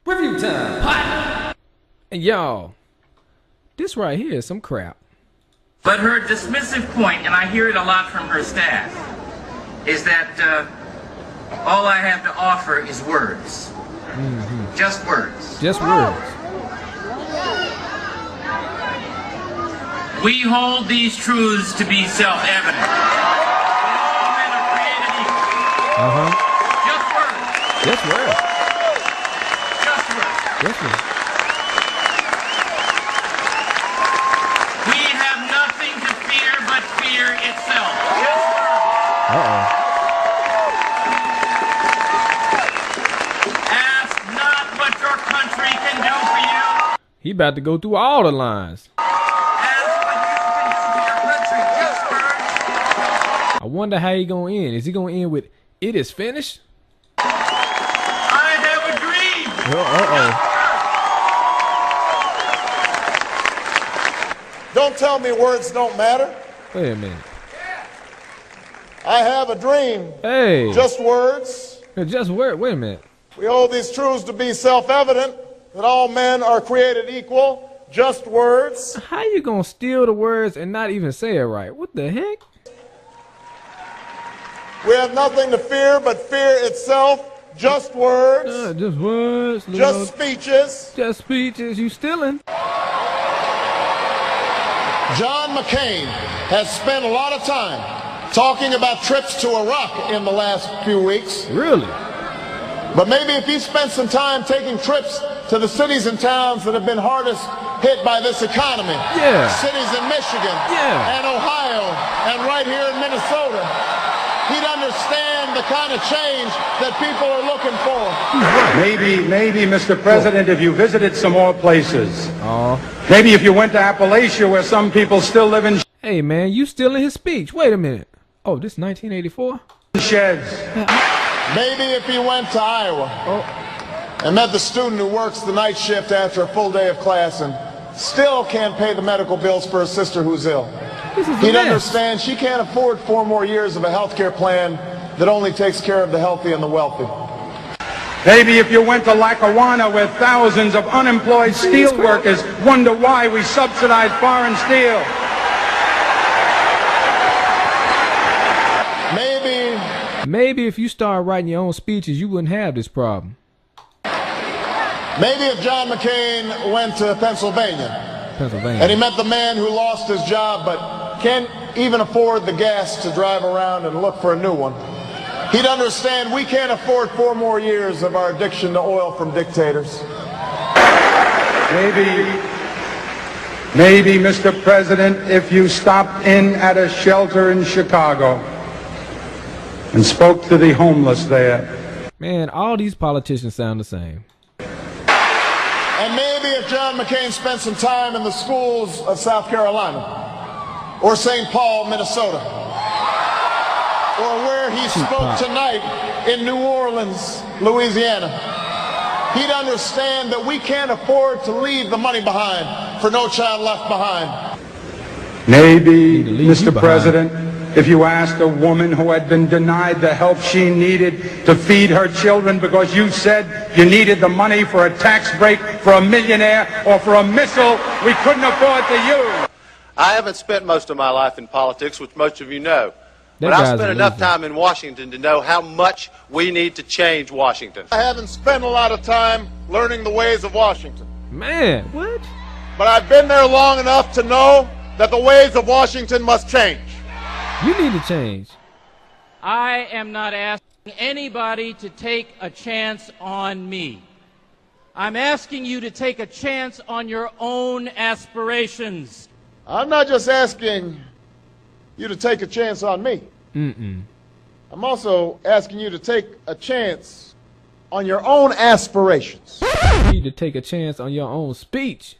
Review time, hot! And y'all, this right here is some crap. But her dismissive point, and I hear it a lot from her staff, is that all I have to offer is words. Just words. Just words. We hold these truths to be self-evident. All men are created equal. Just words. Just words. Just words. Just words. We have nothing to fear but fear itself. Just words. Ask not what your country can do for you. He about to go through all the lines. I wonder how he gonna end. Is he gonna end with "It is finished"? I have a dream. Don't tell me words don't matter. Wait a minute. I have a dream. Hey. Just words. Just word. Wait a minute. We hold these truths to be self-evident, that all men are created equal. Just words. How you gonna steal the words and not even say it right? What the heck? We have nothing to fear but fear itself. Just words. Just words. Just speeches. Just speeches. You stealing? John McCain has spent a lot of time talking about trips to Iraq in the last few weeks. Really? But maybe if he spent some time taking trips to the cities and towns that have been hardest hit by this economy. Yeah. Cities in Michigan. Yeah. And Ohio. And right here in Minnesota. He'd understand the kind of change that people are looking for. Maybe, Mr. President, if you visited some more places. Maybe if you went to Appalachia where some people still live in Hey, man, you stealing his speech. Wait a minute. Oh, this 1984? sheds. Maybe if he went to Iowa and met the student who works the night shift after a full day of class and still can't pay the medical bills for his sister who's ill. He'd understand she can't afford 4 more years of a health care plan that only takes care of the healthy and the wealthy. Maybe if you went to Lackawanna where thousands of unemployed steel workers wonder why we subsidize foreign steel. Maybe if you start writing your own speeches, you wouldn't have this problem. Maybe if John McCain went to Pennsylvania and he met the man who lost his job but can't even afford the gas to drive around and look for a new one, he'd understand we can't afford 4 more years of our addiction to oil from dictators. Maybe, Mr. President, if you stopped in at a shelter in Chicago and spoke to the homeless there. Man, all these politicians sound the same. And maybe if John McCain spent some time in the schools of South Carolina or St. Paul, Minnesota, or where he spoke tonight in New Orleans, Louisiana, he'd understand that we can't afford to leave the money behind for No Child Left Behind. Maybe, Mr. President, if you asked a woman who had been denied the help she needed to feed her children because you said you needed the money for a tax break for a millionaire or for a missile we couldn't afford to use. I haven't spent most of my life in politics, which most of you know. But I've spent enough time in Washington to know how much we need to change Washington. I haven't spent a lot of time learning the ways of Washington. Man, what? But I've been there long enough to know that the ways of Washington must change. You need to change. I am not asking anybody to take a chance on me. I'm asking you to take a chance on your own aspirations. I'm not just asking you to take a chance on me. I'm also asking you to take a chance on your own aspirations. You need to take a chance on your own speech.